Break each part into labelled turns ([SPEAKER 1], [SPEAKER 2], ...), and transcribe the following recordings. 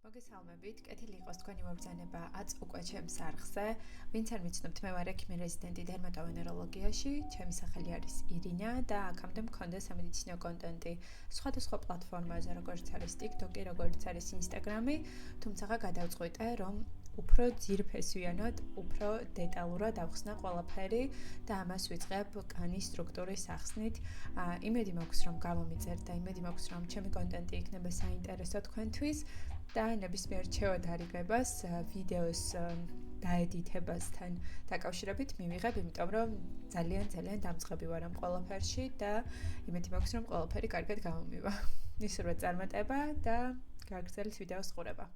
[SPEAKER 1] მოგესალმებით, კეთილი იყოს თქვენი მობრძანება 10 უკვე ჩემს არხზე. ვინც არ მიცნობთ, მე ვარ ექიმი რეზიდენტი დერმატოვენეროლოგიაში. ჩემი სახელი არის ირინა და აქამდე მქონდა სამედიცინო კონტენტი სხვადასხვა პლატფორმაზე, როგორც არის TikTok-ი, როგორც არის Instagram-ი, თუმცა გადავწყვიტე, რომ უფრო ძირფესვიანად, უფრო დეტალურად ავხსნა ყველაფერი და ამას ვიწყებ კანის სტრუქტურის ახსნით. იმედი მაქვს, რომ გამომიწერთ და იმედი მაქვს, რომ ჩემი კონტენტი იქნება საინტერესო თქვენთვის და ნებისმიერ შეოდარიგებას ვიდეოს დაედიტებასთან დაკავშირებით მივიღებ, იმიტომ რომ ძალიან დამწყები ვარ ამ ყველაფერში და იმედი მაქვს, რომ ყველაფერი კარგად გამომივა. მისურვებთ წარმატება და გაგრძელეთ ვიდეოს ყურება.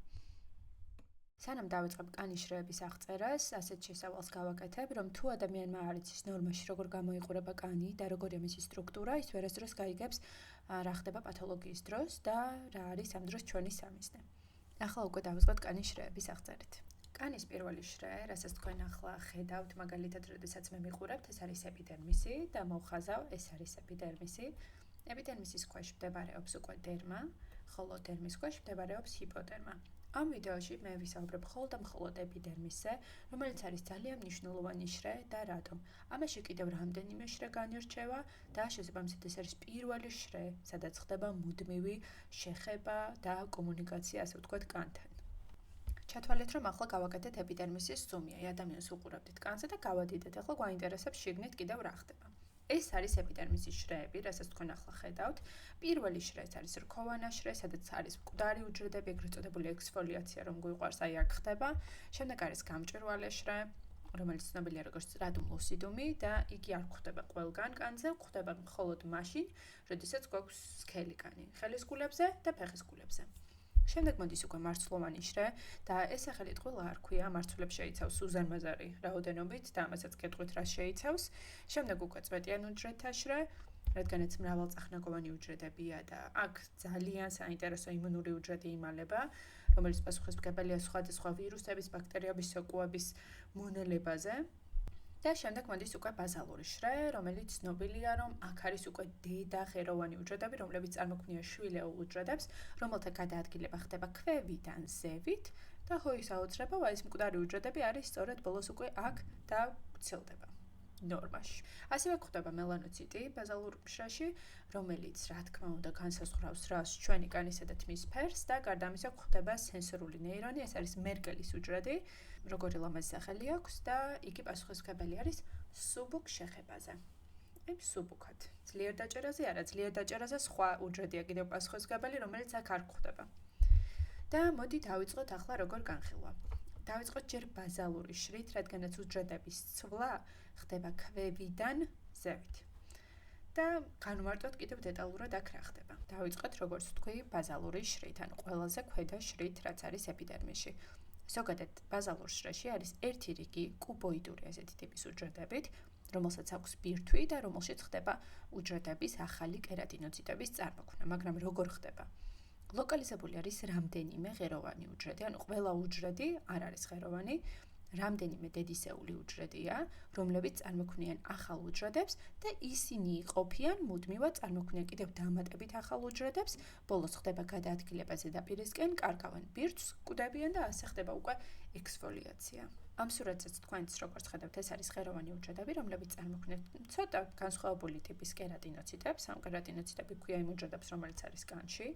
[SPEAKER 1] სანამ დავიწყებ კანის შრეების აღწერას, ასეთ შესავალს გავაკეთებ, რომ თუ ადამიანმა არ იცის ნორმაში როგორ გამოიყურება კანი და როგორია მისი სტრუქტურა, ის ვერასდროს გაიგებს რა ხდება პათოლოგიის დროს და რა არის ამ დროს ჩვენი სამიზნე. ახლა უკვე დავიწყოთ კანის შრეების აღწერით. კანის პირველი შრე, რასაც თქვენ ახლა ხედავთ, მაგალითად, როდესაც მე მიყურებთ, ეს არის ეპიდერმისი და მოვხაზავ, ეს არის ეპიდერმისი. ეპიდერმისის ქვეშ მდებარეობს უკვე დერმა, ხოლო დერმის ქვეშ მდებარეობს ჰიპოდერმა. ამ ვიდეოში მე ვისაუბრებ მხოლოდ ეპიდერმისზე, რომელიც არის ძალიან მნიშვნელოვანი შრე და რატომ. ამაში კიდევ რამდენიმე შრე განირჩევა და შესაბამისად ეს არის პირველი შრე, სადაც ხდება მუდმივი შეხება და კომუნიკაცია, ასე ვთქვათ, კანთან. ჩათვალეთ, რომ ახლა გავაკეთეთ ეპიდერმისის ზუმი, ადამიანს უყურებდით კანზე და გავადიდეთ. ახლა გვაინტერესებს შიგნით კიდევ რა ხდება. ეს არის ეპიდერმისის შრეები, რასაც თქვენ ახლა ხედავთ. პირველი შრე არის რქოვანა შრე, სადაც არის მკვდარი უჯრედები, ეგრეთ წოდებული ექსფოლიაცია, რომ გვიყვარს, აი აქ ხდება. შემდეგ არის გამჭვირვალე შრე, რომელიც ცნობილია როგორც stratum lucidum და იგი არ გვხვდება ყველგან კანზე, გვხვდება მხოლოდ მაშინ, როდესაც გვაქვს სქელი კანი, ხელის კულებზე და ფეხის კულებზე. შემდეგ მოდის უკვე მარცვლოვანი შრე და ეს სახელი ყველა არ ქვია, მარცვლებს შეიცავს უზარმაზარი რაოდენობით და ამასაც გეტყვით რა შეიცავს. შემდეგ უკვე წვეტიან უჯრედთა შრე, რადგანაც მრავალწახნაგოვანი უჯრედებია და აქ ძალიან საინტერესო იმუნური უჯრედი იმალება, რომელიც პასუხისმგებელია სხვადასხვა ვირუსების, ბაქტერიების, სოკოების მონელებაზე. და შემდეგ მოდის უკვე ბაზალური შრე, რომელიც ცნობილია, რომ აქ არის უკვე დედა ღეროვანი უჯრედები, რომლებიც წარმოქმნიან შვილეულ უჯრედებს, რომელთა გადაადგილება ხდება ქვევიდან ზევით და ხო ის აუცილებლობა, ეს მკვდარი უჯრედები არის სწორედ ბოლოს უკვე აქ და ვრცელდება ნორმაში. ასევე გვხვდება მელანოციტი ბაზალურ შრეში, რომელიც რა თქმა უნდა განსაზღვრავს რას ჩვენი კანისა და თმის ფერს და გარდა ამისა გვხვდება სენსორული ნეირონი, ეს არის მერკელის უჯრედი, როგორი ლამაზი სახელი აქვს და იგი პასუხისმგებელი არის სუბუქ შეხებაზე. აი სუბუქად. ძლიერ დაჭერაზე არა, ძლიერ დაჭერაზე სხვა უჯრედია კიდევ პასუხისმგებელი, რომელიც აქ არ გვხვდება. და მოდი დავიწყოთ ახლა როგორ განხილვა. დავიწყოთ ჯერ ბაზალური შრით, რადგანაც უჯრედების ცვლა ხდება ქვევიდან ზევით. და განვარტოთ კიდევ დეტალურად აქ რა ხდება. დავიწყოთ როგორც ვთქვი ბაზალური შრით, ანუ ყველაზე ქვედა შრით, რაც არის ეპიდერმისში. ზოგადად ბაზალურ შრეში არის ერთი რიგი კუბოიდური ასეთი ტიპის უჯრედებით, რომელსაც აქვს ბირთვი და რომელშიც ხდება უჯრედების ახალი კერატინოციტების წარმოქმნა, მაგრამ როგორ ხდება? ლოკალიზებული არის რამდენიმე ღეროვანი უჯრედი, ანუ ყველა უჯრედი არ არის ღეროვანი, რამდენიმე დედისეული უჯრედია, რომლებიც წარმოქმნიან ახალ უჯრედებს და ისინი იყოფიან მუდმივად წარმოქმნიან კიდევ დამატებით ახალ უჯრედებს, ბოლოს ხდება გადაადგილება ზედაპირისკენ, კარგავენ ბირთვს, კვდებიან და ასე ხდება უკვე ექსფოლიაცია. ამ სურათზეც თქვენც როგორც ხედავთ, ეს არის ღეროვანი უჯრედები, რომლებიც წარმოქმნიან ცოტა განსხვავებული ტიპის კერატინოციტებს, ამ კერატინოციტები ქვია იმ უჯრედებს, რომელიც არის კანში.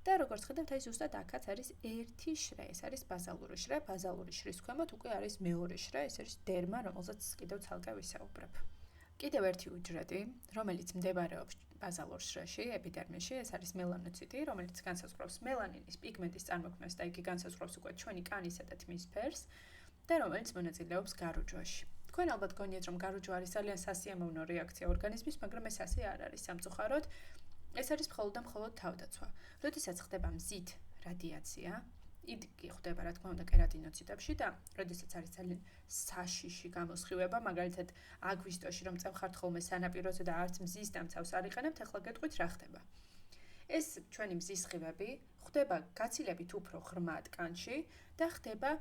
[SPEAKER 1] და როგორც ხედავთ, აი ზუსტად აქაც არის ერთი შრე, ეს არის ბაზალური შრე, ბაზალური შრის ქვემოთ უკვე არის მეორე შრე, ეს არის დერმა, რომელზეც კიდევ ცალკე ვისაუბრებ. კიდევ ერთი უჯრედი, რომელიც მდებარეობს ბაზალურ შრეში, ეპიდერმისში, ეს არის მელანოციტი, რომელიც განსაზღვრავს მელანინის პიგმენტის წარმოქმნას და იგი განსაზღვრავს უკვე ჩვენი კანისა და თმის ფერს და რომელიც მონაწილეობს გარუჯვაში. თქვენ ალბათ გონიათ, რომ გარუჯვა არის ძალიან სასიამოვნო რეაქცია ორგანიზმის, მაგრამ ეს ასე არ არის სამწუხაროდ. ეს არის მხოლოდ და მხოლოდ თავდაცვა. როდესაც ხდება მზით რადიაცია, იგი ხდება რა თქმა უნდა კერატინოციტებში და როდესაც არის ძალიან საშიში გამოსხივება, მაგალითად აგვისტოში რომ წევხართ ხოლმე სანაპიროზე და არც მზის დამცავს არ იყენებთ, ახლა გეტყვით რა ხდება. ეს ჩვენი მზის სხივები ხდება გაცილებით უფრო ღრმად კანში და ხდება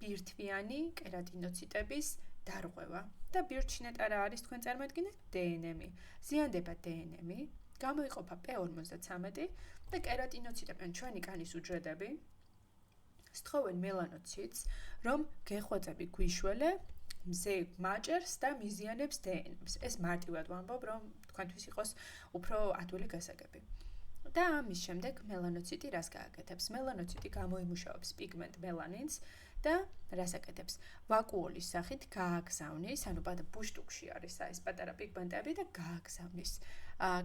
[SPEAKER 1] ბირთვიანი კერატინოციტების დარღვევა და ბირთში ნეტარა არის თქვენ წარმოედგინეთ დნმ. ზიანდება დნმ. გამოიყოფა P53 და კერატინოციტები, ჩვენი კანის უჯრედები
[SPEAKER 2] სწხოვენ მელანოციტს, რომ გეხვეწები გვიშველე მზე მაჭერს და მიზიანებს დნმ-ს. ეს მარტივად ვამბობ, რომ თქვენთვის იყოს უფრო ადვილი გასაგები. და ამის შემდეგ მელანოციტი რას გააკეთებს? მელანოციტი გამოიმუშავებს პიგმენტ მელანინს და რას აკეთებს? ვაკუოლის სახით გააგზავნის, ანუ ბუშტუკში არის ეს პატარა პიგმენტები და გააგზავნის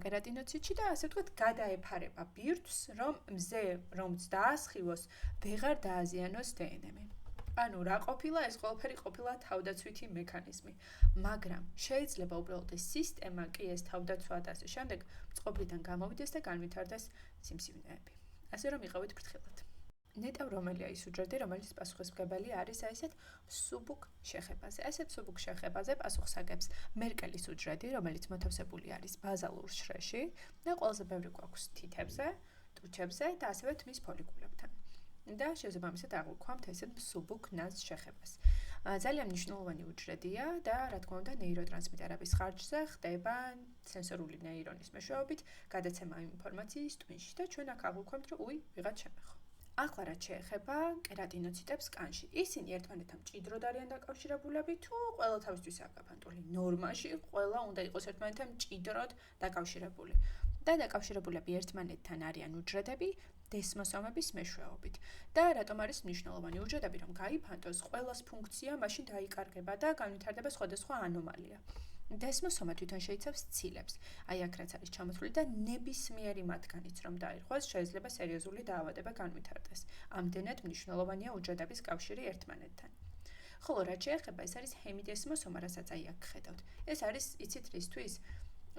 [SPEAKER 2] კერატინოციტში და ასე ვთქვათ, გადაეფარება ბირთვს, რომ მზე რომც დაასხივოს, ვეღარ დააზიანოს დნმ. ანუ რა ყოფილა? ეს ყველაფერი ყოფილა თავდაცვითი მექანიზმი. მაგრამ შეიძლება უბრალოდ ეს სისტემა კი ეს თავდაცვა და ასე შემდეგ წყობლიდან გამოვიდეს და განვითარდეს სიმსივნეები. ასე რომ იყავით ფრთხილად. ნეტავ რომელია ის უჯრედი, რომელიც პასუხისმგებელი არის ესეთ მსუბუქ შეხებაზე. ესეთ მსუბუქ შეხებაზე პასუხს აგებს მერკელის უჯრედი, რომელიც მოთავსებული არის ბაზალურ შრეში და ყველაზე ბევრი გვაქვს თითებზე, ტუჩებზე და ასევე თმის ფოლიკულებთან. და შესაბამისად აღვქვამთ ესეთ მსუბუქ ნაზ შეხებას. ძალიან მნიშვნელოვანი უჯრედია და რა თქმა უნდა ნეიროტრანსმიტერების ხარჯზე ხდება სენსორული ნეირონის მეშვეობით გადაცემა ინფორმაციის ტვინში და ჩვენ აქ აღვქვამთ, რომ ვიღაც შემეხო. ახლა რაც შეეხება კერატინოციტებს კანში. ისინი ერთმანეთთან მჭიდროდ არიან დაკავშირებულები თუ ყველა თავისთვის აკაფანტული. ნორმაში ყველა უნდა იყოს ერთმანეთთან მჭიდროდ დაკავშირებული. და დაკავშირებულები ერთმანეთთან არიან უჯრედები დესმოსომების მეშვეობით. და რატომ არის მნიშვნელოვანი უჯრედები, რომ გაიფანტოს ყველას ფუნქცია, მაშინ დაიკარგება და განვითარდება სხვადასხვა ანომალია. დესმოსომა თვითონ შეიცავს ცილებს. აი აქ რაც არის ჩამოთვლილი და ნებისმიერი მათგანიც რომ დაირღვას, შეიძლება სერიოზული დაავადება განვითარდეს. ამდენად მნიშვნელოვანია უჯრედების კავშირი ერთმანეთთან. ხოლო რაც შეეხება, ეს არის ჰემიდესმოსომა, რასაც აი აქ ხედავთ. ეს არის, იცით რისთვის?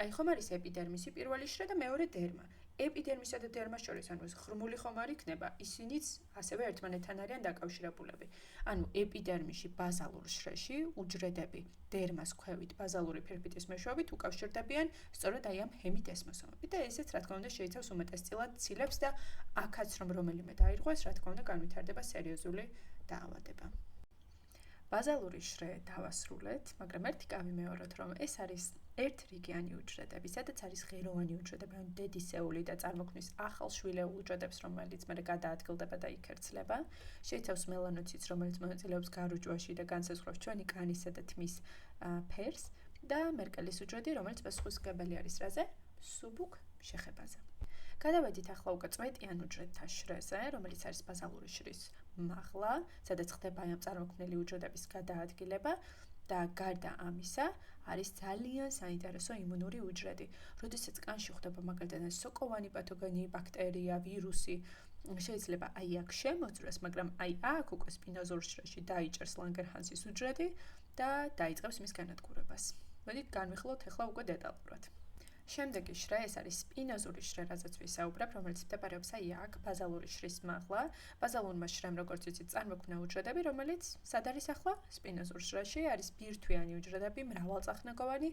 [SPEAKER 2] აი ხომ არის ეპიდერმისი პირველი შრე და მეორე დერმა. ეპიდერმისა და დერმას შორის, ანუ ეს ღრმული ხომ არ იქნება, ისინიც ასევე ერთმანეთთან არიან დაკავშირებულები. ანუ ეპიდერმისში ბაზალურ შრეში უჯრედები დერმას ქვევით ბაზალური ფირფიტის მეშვეობით უკავშირდებიან სწორედ აი ამ ჰემიდესმოსომებით და ესეც რა თქმა უნდა შეიცავს უმეტესწილად ცილებს და აქაც რომ რომელიმე დაირღვეს, რა თქმა უნდა განვითარდება სერიოზული დაავადება. ბაზალური შრე დავასრულეთ, მაგრამ ერთი გავიმეოროთ, რომ ეს არის ერთრიგიანი უჯრედები, სადაც არის ღეროვანი უჯრედები, ანუ დედისეული და წარმოქმნის ახალ შვილეულ უჯრედებს, რომელიც მერე გადაადგილდება და იქერცლება. შეიცავს მელანოციტს, რომელიც მონაწილეობს გარუჭვაში და განსაზღვრავს ჩვენი კანისა და თმის ფერს და მერკელის უჯრედი, რომელიც პასუხისმგებელი არის რაზე? მსუბუქ შეხებაზე. გადავედით ახლა უკვე წვეტიან უჯრედთა შრეზე, რომელიც არის ბაზალური შრის მაღლა, სადაც ხდება ამ წარმოქმნილი უჯრედების გადაადგილება და გარდა ამისა არის ძალიან საინტერესო იმუნური უჯრედი. როდესაც კანში ხდება მაგალითად სოკოვანი პათოგენი, ბაქტერია, ვირუსი, შეიძლება აი აქ შემოწვრეს, მაგრამ აი აქ უკვე სპინოზურ შრეში დაიჭერს ლანგერჰანსის უჯრედი და დაიწყებს მის განადგურებას. მოდით განვიხილოთ ახლა უკვე დეტალურად. შემდეგი შრე ეს არის სპინოზური შრე, რაზეც ვისაუბრებ, რომელიც მდებარეობს აი აქ ბაზალური შრის მაღლა. ბაზალურმა შრემ, როგორც ვიცით, წარმოქმნა უჯრედები, რომელიც სად არის ახლა? სპინოზურ შრეში არის ბირთვიანი უჯრედები, მრავალწახნაგოვანი,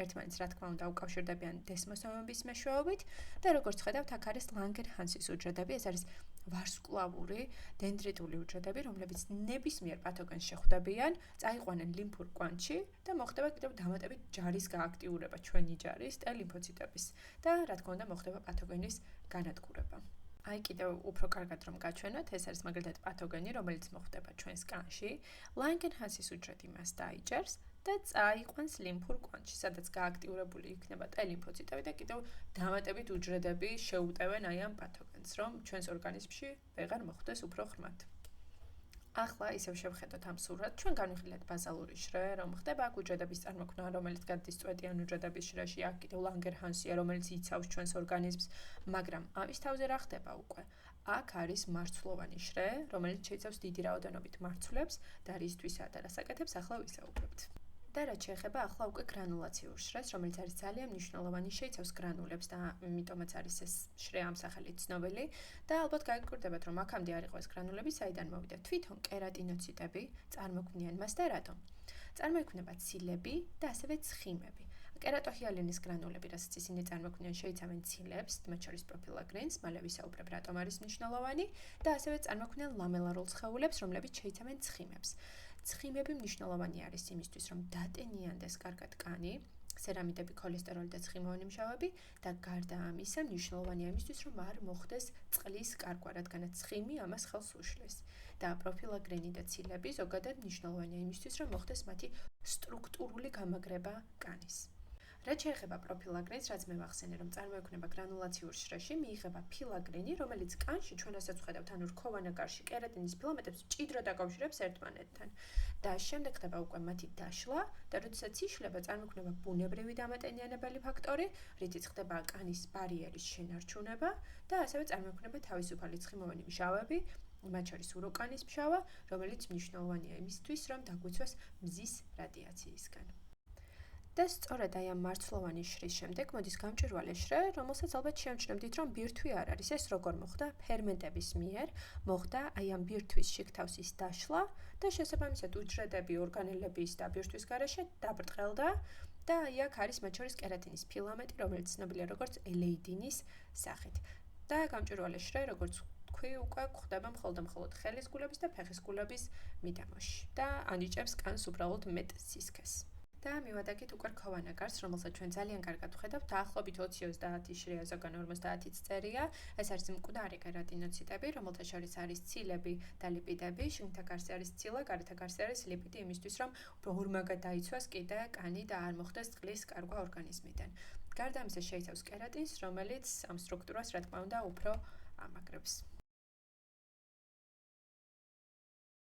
[SPEAKER 2] ერთმანეთს რა თქმა უნდა უკავშირდებიან დესმოსომების მეშვეობით და როგორც ხედავთ, აქ არის ლანგერჰანსის უჯრედები, ეს არის ვარსკვლავური დენდრიტული უჯრედები, რომლებიც ნებისმიერ პათოგენს შეხვდებიან, წაიყვანენ ლიმფურ კვანძში და მოხდება კიდევ დამატებით ჯარის გააქტიურება ჩვენი ჯარის და ლიმფოციტების და რა თქმა უნდა მოხდება პათოგენის განადგურება. აი კიდევ უფრო კარგად რომ გაჩვენოთ, ეს არის მაგალითად პათოგენი, რომელიც მოხდება ჩვენს კანში, ლანგერჰანსის უჯრედი მას დაიჭერს და წაიყვანს ლიმფურ კვანძში, სადაც გააქტიურებული იქნება ტე ლიმფოციტები და კიდევ დამატებით უჯრედები შეუტევენ აი ამ პათოგენს, რომ ჩვენს ორგანიზმში ვეღარ მოხდეს უფრო ღრმად. ახლა ისევ შევხედოთ ამ სურათს, ჩვენ განვიხილეთ ბაზალური შრე, რომ ხდება აქ უჯრედების წარმოქმნა, რომელიც გადის წვეტიან უჯრედების შრეში, აქ კიდევ ლანგერჰანსია, რომელიც იცავს ჩვენს ორგანიზმს, მაგრამ ამის თავზე რა ხდება უკვე? აქ არის მარცვლოვანი შრე, რომელიც შეიცავს დიდი რაოდენობით მარცვლებს და რისთვისა და რას აკეთებს, ახლა ვისაუბრებთ. და რაც შეეხება ახლა უკვე გრანულაციურ შრეს, რომელიც არის ძალიან მნიშვნელოვანი, შეიცავს გრანულებს და ამიტომაც არის ეს შრე ამ სახელით ცნობილი და ალბათ გაიგრძნობთ, რომ აქამდე არ იყო ეს გრანულები, საიდან მოვიდა? თვითონ კერატინოციტები წარმოქმნიან მას და რატომ? წარმოიქმნება ცილები და ასევე ცხიმები. კერატოჰიალინის გრანულები, რასაც ისინი წარმოქმნიან, შეიცავენ ცილებს, მათ შორის პროფილაგრინს, მალე ვისაუბრებ, რატომ არის მნიშვნელოვანი და ასევე წარმოქმნიან ლამელარულ სხეულებს, რომლებიც შეიცავენ ცხიმებს. ცხიმები მნიშვნელოვანი არის იმისთვის, რომ დატენიანდეს კარგად კანი, სერამიდები, ქოლესტეროლი და ცხიმოვანი მჟავები და გარდა ამისა მნიშვნელოვანია იმისთვის, რომ არ მოხდეს წყლის კარგვა, რადგანაც ცხიმი ამას ხელს უშლის. და პროფილაგრენი და ცილები ზოგადად მნიშვნელოვანია იმისთვის, რომ მოხდეს მათი სტრუქტურული გამაგრება კანის. რაც შეეხება პროფილაგრენს, რაც მე ვახსენე, რომ წარმოიქმნება გრანულაციურ შრეში, მიიღება ფილაგრენი, რომელიც კანში ჩვენ ასაც ვხედავთ, ანუ რქოვანაგარში კერატინის ფილამენტებს მჭიდროდ აკავშირებს ერთმანეთთან. და შემდეგ ხდება უკვე მათი დაშლა და როდესაც იშლება, წარმოიქმნება ბუნებრივი დამატენიანებელი ფაქტორი, რითიც ხდება კანის ბარიერის შენარჩუნება და ასევე წარმოიქმნება თავისუფალი ცხიმოვანი მჟავები, მათ შორის უროკანის მჟავა, რომელიც მნიშვნელოვანია იმისთვის, რომ დაგვიცვას მზის რადიაციისგან. და სწორედ აი ამ მარცვლოვანი შრის შემდეგ მოდის გამჭვირვალე შრე, რომელსაც ალბათ შეამჩნევდით, რომ ბირთვი არ არის. ეს როგორ მოხდა? ფერმენტების მიერ მოხდა აი ამ ბირთვის შიგთავსის დაშლა და შესაბამისად უჯრედები ორგანელების და ბირთვის გარეშე დაბრტყელდა და აი აქ არის მათ შორის კერატინის ფილამენტი, რომელიც ცნობილია როგორც ელეიდინის სახით. და გამჭვირვალე შრე, როგორც თქვი, უკვე გვხდება მხოლოდ ხელის გულების და ფეხის გულების მიდამოში და ანიჭებს კანს უბრალოდ მეტ სისქეს. და მივადაგეთ უკვე რქოვანაგარს, რომელსაც ჩვენ ძალიან კარგად ვხედავთ, დაახლოებით 20-30 შრეა, ზოგან 50-იც წერია. ეს არის მკვდარი კერატინოციტები, რომელთა შორის არის ცილები და ლიპიდები. შიგნითა გარსი არის ცილა, გარეთ გარსი არის ლიპიდი, იმისთვის რომ ორმაგად დაიცვას კიდე კანი და არ მოხდეს წყლის კარგვა ორგანიზმიდან. გარდა ამისა შეიცავს კერატინს, რომელიც ამ სტრუქტურას, რა თქმა უნდა, უფრო ამაგრებს.